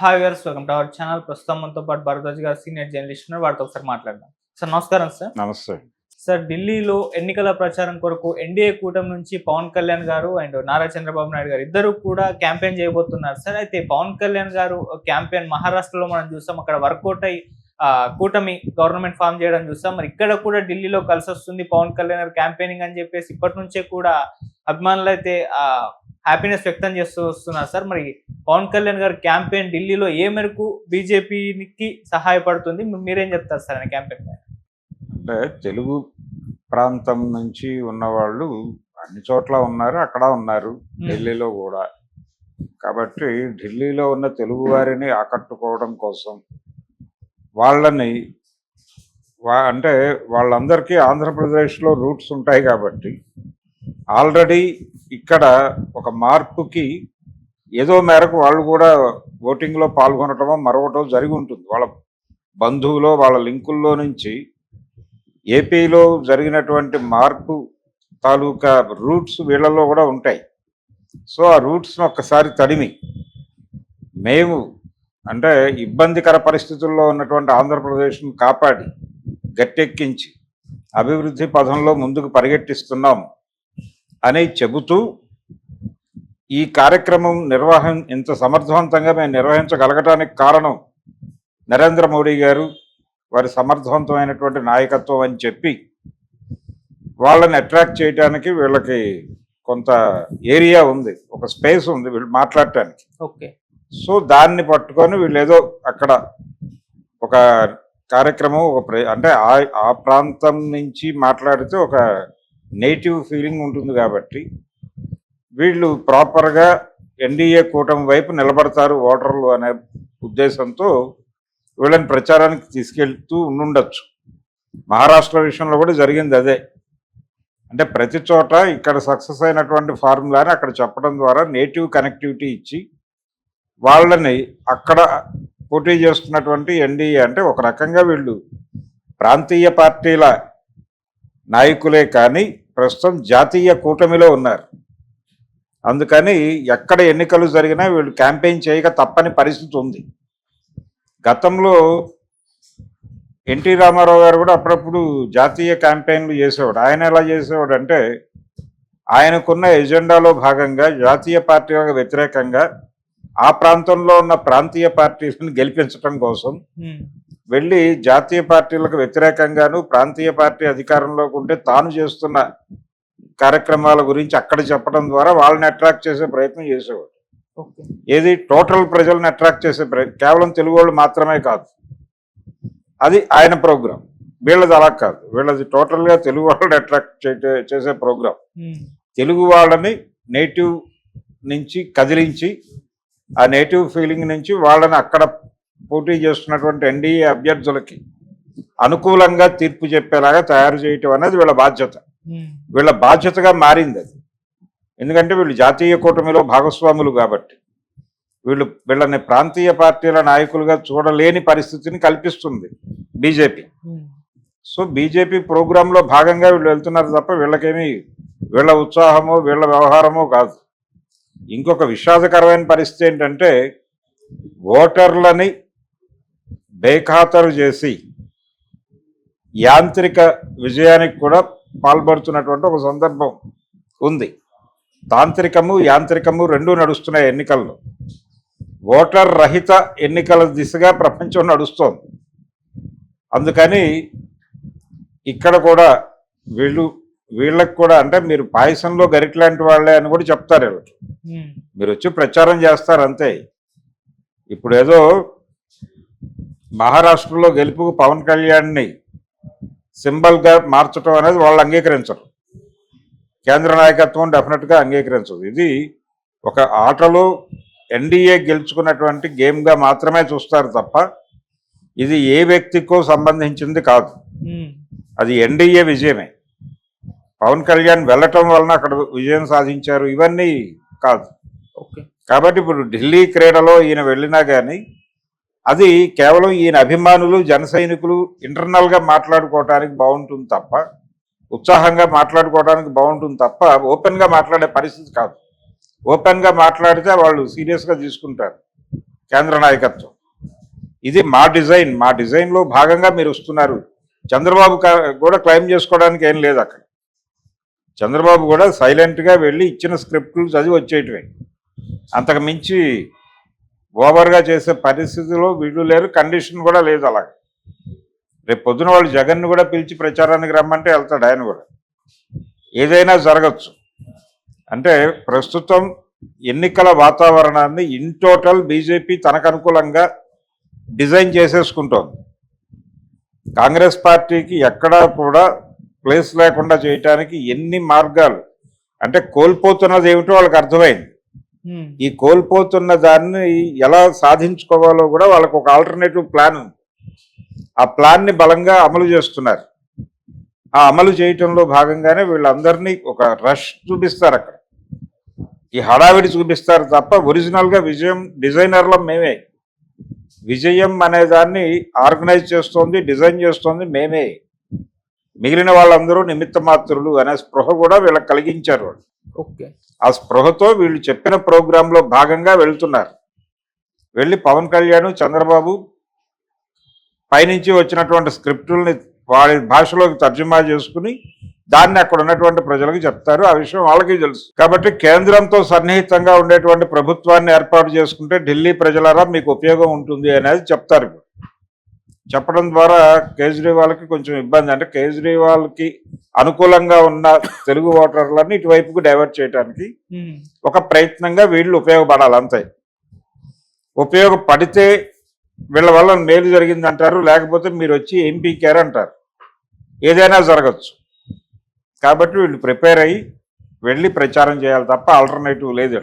Hi viewers, welcome to our channel. ప్రస్తుతం మనతో పాటు భరద్వాజ్ గారు సీనియర్ జర్నలిస్ట్ ఉన్నారు. వారితో ఒకసారి మాట్లాడదాం. సార్ నమస్కారం సార్. నమస్తే. సార్, ఢిల్లీలో ఎన్నికల ప్రచారం కొరకు ఎన్డీఏ కూటమి నుంచి పవన్ కళ్యాణ్ గారు అండ్ నారా చంద్రబాబు నాయుడు గారు ఇద్దరు కూడా క్యాంపెయిన్ చేయబోతున్నారు సార్. అయితే పవన్ కళ్యాణ్ గారు క్యాంపెయిన్ మహారాష్ట్రలో మనం చూసాం, అక్కడ వర్కౌట్ అయ్యి కూటమి గవర్నమెంట్ ఫామ్ చేయడం చూస్తాం. మరి ఇక్కడ కూడా ఢిల్లీలో కలిసి వస్తుంది పవన్ కళ్యాణ్ గారు క్యాంపెయినింగ్ అని చెప్పేసి ఇప్పటి నుంచే కూడా అభిమానులు అయితే హ్యాపీనెస్ వ్యక్తం చేస్తూ వస్తున్నారు సార్. మరి పవన్ కళ్యాణ్ గారి క్యాంపెయిన్ ఢిల్లీలో ఏ మేరకు బీజేపీకి సహాయపడుతుంది, మీరేం చెప్తారు సార్ ఆయన క్యాంపెయిన్ పైన? అంటే తెలుగు ప్రాంతం నుంచి ఉన్నవాళ్ళు అన్ని చోట్ల ఉన్నారు, అక్కడ ఉన్నారు, ఢిల్లీలో కూడా. కాబట్టి ఢిల్లీలో ఉన్న తెలుగు వారిని ఆకట్టుకోవడం కోసం వాళ్ళని అంటే వాళ్ళందరికీ ఆంధ్రప్రదేశ్లో రూట్స్ ఉంటాయి కాబట్టి ఆల్రెడీ ఇక్కడ ఒక మార్పుకి ఏదో మేరకు వాళ్ళు కూడా ఓటింగ్లో పాల్గొనటమో మరొకటో జరిగి ఉంటుంది. వాళ్ళ బంధువులో వాళ్ళ లింకుల్లో నుంచి ఏపీలో జరిగినటువంటి మార్పు తాలూకా రూట్స్ వీళ్ళల్లో కూడా ఉంటాయి. సో ఆ రూట్స్ను ఒక్కసారి తడిమి మేము అంటే ఇబ్బందికర పరిస్థితుల్లో ఉన్నటువంటి ఆంధ్రప్రదేశ్ను కాపాడి గట్టెక్కించి అభివృద్ధి పథంలో ముందుకు పరిగెట్టిస్తున్నాము అని చెబుతూ ఈ కార్యక్రమం ఇంత సమర్థవంతంగా మేము నిర్వహించగలగటానికి కారణం నరేంద్ర మోడీ గారు, వారి సమర్థవంతమైనటువంటి నాయకత్వం అని చెప్పి వాళ్ళని అట్రాక్ట్ చేయడానికి వీళ్ళకి కొంత ఏరియా ఉంది, ఒక స్పేస్ ఉంది వీళ్ళు మాట్లాడటానికి. ఓకే. సో దాన్ని పట్టుకొని వీళ్ళు ఏదో అక్కడ ఒక కార్యక్రమం అంటే ఆ ప్రాంతం నుంచి మాట్లాడితే ఒక నేటివ్ ఫీలింగ్ ఉంటుంది కాబట్టి వీళ్ళు ప్రాపర్గా ఎన్డీఏ కూటమి వైపు నిలబడతారు ఓటర్లు అనే ఉద్దేశంతో వీళ్ళని ప్రచారానికి తీసుకెళ్తూ ఉండుండొచ్చు. మహారాష్ట్ర విషయంలో కూడా జరిగింది అదే. అంటే ప్రతి చోట ఇక్కడ సక్సెస్ అయినటువంటి ఫార్ములాని అక్కడ చెప్పడం ద్వారా నేటివ్ కనెక్టివిటీ ఇచ్చి వాళ్ళని అక్కడ పోటీ చేస్తున్నటువంటి ఎన్డీఏ అంటే ఒక రకంగా వీళ్ళు ప్రాంతీయ పార్టీల నాయకులే కానీ ప్రస్తుతం జాతీయ కూటమిలో ఉన్నారు. అందుకని ఎక్కడ ఎన్నికలు జరిగినా వీళ్ళు క్యాంపెయిన్ చేయక తప్పని పరిస్థితి ఉంది. గతంలో ఎన్టీ రామారావు గారు కూడా అప్పుడప్పుడు జాతీయ క్యాంపెయిన్లు చేసేవాడు. ఆయన ఎలా చేసేవాడు అంటే ఆయనకున్న ఎజెండాలో భాగంగా జాతీయ పార్టీలకు వ్యతిరేకంగా ఆ ప్రాంతంలో ఉన్న ప్రాంతీయ పార్టీలను గెలిపించడం కోసం వెళ్ళి జాతీయ పార్టీలకు వ్యతిరేకంగాను ప్రాంతీయ పార్టీ అధికారంలోకి ఉంటే తాను చేస్తున్న కార్యక్రమాల గురించి అక్కడ చెప్పడం ద్వారా వాళ్ళని అట్రాక్ట్ చేసే ప్రయత్నం చేసేవాడు. ఏది టోటల్ ప్రజలను అట్రాక్ట్ చేసే ప్రయత్నం, కేవలం తెలుగు వాళ్ళు మాత్రమే కాదు. అది ఆయన ప్రోగ్రాం. వీళ్ళది అలా కాదు, వీళ్ళది టోటల్గా తెలుగు వాళ్ళని అట్రాక్ట్ చేసే ప్రోగ్రాం. తెలుగు వాళ్ళని నేటివ్ నుంచి కదిలించి ఆ నేటివ్ ఫీలింగ్ నుంచి వాళ్ళని అక్కడ పోటీ చేస్తున్నటువంటి ఎన్డీఏ అభ్యర్థులకి అనుకూలంగా తీర్పు చెప్పేలాగా తయారు చేయటం అనేది వీళ్ళ బాధ్యత. వీళ్ళ బాధ్యతగా మారింది అది. ఎందుకంటే వీళ్ళు జాతీయ కూటమిలో భాగస్వాములు కాబట్టి వీళ్ళని ప్రాంతీయ పార్టీల నాయకులుగా చూడలేని పరిస్థితిని కల్పిస్తుంది బీజేపీ. సో బీజేపీ ప్రోగ్రాంలో భాగంగా వీళ్ళు వెళ్తున్నారు తప్ప వీళ్ళకేమీ వీళ్ళ ఉత్సాహమో వీళ్ళ వ్యవహారమో కాదు. ఇంకొక విషాదకరమైన పరిస్థితి ఏంటంటే ఓటర్లని బేఖాతరు చేసి యాంత్రిక విజయానికి కూడా పాల్పడుతున్నటువంటి ఒక సందర్భం ఉంది. తాంత్రికము యాంత్రికము రెండూ నడుస్తున్నాయి ఎన్నికల్లో. ఓటర్ రహిత ఎన్నికల దిశగా ప్రపంచం నడుస్తోంది. అందుకని ఇక్కడ కూడా వీళ్ళకి కూడా అంటే మీరు పాయసంలో గరిట్లాంటి వాళ్ళే అని కూడా చెప్తారు. వీళ్ళకి మీరు వచ్చి ప్రచారం చేస్తారు అంతే. ఇప్పుడు ఏదో మహారాష్ట్రలో గెలుపుకు పవన్ కళ్యాణ్ని సింబల్గా మార్చడం అనేది వాళ్ళు అంగీకరించరు. కేంద్ర నాయకత్వం డెఫినెట్గా అంగీకరించదు. ఇది ఒక ఆటలో ఎన్డీఏ గెలుచుకున్నటువంటి గేమ్గా మాత్రమే చూస్తారు తప్ప ఇది ఏ వ్యక్తికో సంబంధించింది కాదు. అది ఎన్డీఏ విజయమే. పవన్ కళ్యాణ్ వెళ్ళటం వలన అక్కడ విజయం సాధించారు ఇవన్నీ కాదు. కాబట్టి ఇప్పుడు ఢిల్లీ క్రీడలో ఈయన వెళ్ళినా కానీ అది కేవలం ఈయన అభిమానులు జన సైనికులు ఇంటర్నల్గా మాట్లాడుకోవడానికి బాగుంటుంది తప్ప, ఉత్సాహంగా మాట్లాడుకోవడానికి బాగుంటుంది తప్ప ఓపెన్గా మాట్లాడే పరిస్థితి కాదు. ఓపెన్గా మాట్లాడితే వాళ్ళు సీరియస్గా తీసుకుంటారు. కేంద్ర నాయకత్వం. ఇది మా డిజైన్లో భాగంగా మీరు వస్తున్నారు. చంద్రబాబు కూడా క్లెయిమ్ చేసుకోవడానికి ఏం లేదు అక్కడ. చంద్రబాబు కూడా సైలెంట్గా వెళ్ళి ఇచ్చిన స్క్రిప్ట్లు చదివి వచ్చేయటమే. అంతకు మించి ఓవర్గా చేసే పరిస్థితిలో వీళ్ళు లేరు, కండిషన్ కూడా లేదు. అలాగే రేపు పొద్దున వాళ్ళు జగన్ను కూడా పిలిచి ప్రచారానికి రమ్మంటే వెళ్తాడు ఆయన కూడా. ఏదైనా జరగచ్చు. అంటే ప్రస్తుతం ఎన్నికల వాతావరణాన్ని ఇన్ టోటల్ బీజేపీ తనకు అనుకూలంగా డిజైన్ చేసేసుకుంటోంది. కాంగ్రెస్ పార్టీకి ఎక్కడా కూడా ప్లేస్ లేకుండా చేయటానికి ఎన్ని మార్గాలు, అంటే కోల్పోతున్నది ఏమిటో వాళ్ళకి అర్థమైంది. ఈ కోల్పోతున్న దాన్ని ఎలా సాధించుకోవాలో కూడా వాళ్ళకు ఒక ఆల్టర్నేటివ్ ప్లాన్ ఉంది. ఆ ప్లాన్ని బలంగా అమలు చేస్తున్నారు. ఆ అమలు చేయటంలో భాగంగానే వీళ్ళందరినీ ఒక రష్ చూపిస్తారు. అక్కడ ఈ హడావిడి చూపిస్తారు తప్ప ఒరిజినల్గా విజయం డిజైనర్లో మేమే. విజయం అనే దాన్ని ఆర్గనైజ్ చేస్తోంది, డిజైన్ చేస్తోంది మేమే. మిగిలిన వాళ్ళందరూ నిమిత్త మాత్రులు అనే స్పృహ కూడా వీళ్ళకి కలిగించారు వాళ్ళు. ఓకే. ఆ స్పృహతో వీళ్ళు చెప్పిన ప్రోగ్రాంలో భాగంగా వెళ్తున్నారు. వెళ్ళి పవన్ కళ్యాణ్, చంద్రబాబు పైనుంచి వచ్చినటువంటి స్క్రిప్టుల్ని వారి భాషలోకి తర్జుమా చేసుకుని దాన్ని అక్కడ ఉన్నటువంటి ప్రజలకు చెప్తారు. ఆ విషయం వాళ్ళకి తెలుసు. కాబట్టి కేంద్రంతో సన్నిహితంగా ఉండేటువంటి ప్రభుత్వాన్ని ఏర్పాటు చేసుకుంటే ఢిల్లీ ప్రజలారా మీకు ఉపయోగం ఉంటుంది అనేది చెప్తారు. చెప్పడం ద్వారా కేజ్రీవాల్కి కొంచెం ఇబ్బంది. అంటే కేజ్రీవాల్కి అనుకూలంగా ఉన్న తెలుగు ఓటర్లని ఇటువైపుకు డైవర్ట్ చేయడానికి ఒక ప్రయత్నంగా వీళ్ళు ఉపయోగపడాలి. అంతే. ఉపయోగపడితే వీళ్ళ వల్ల మేలు జరిగిందంటారు, లేకపోతే మీరు వచ్చి ఎంపీ కేర్ అంటారు. ఏదైనా జరగచ్చు. కాబట్టి వీళ్ళు ప్రిపేర్ అయ్యి వెళ్ళి ప్రచారం చేయాలి తప్ప ఆల్టర్నేటివ్ లేదు.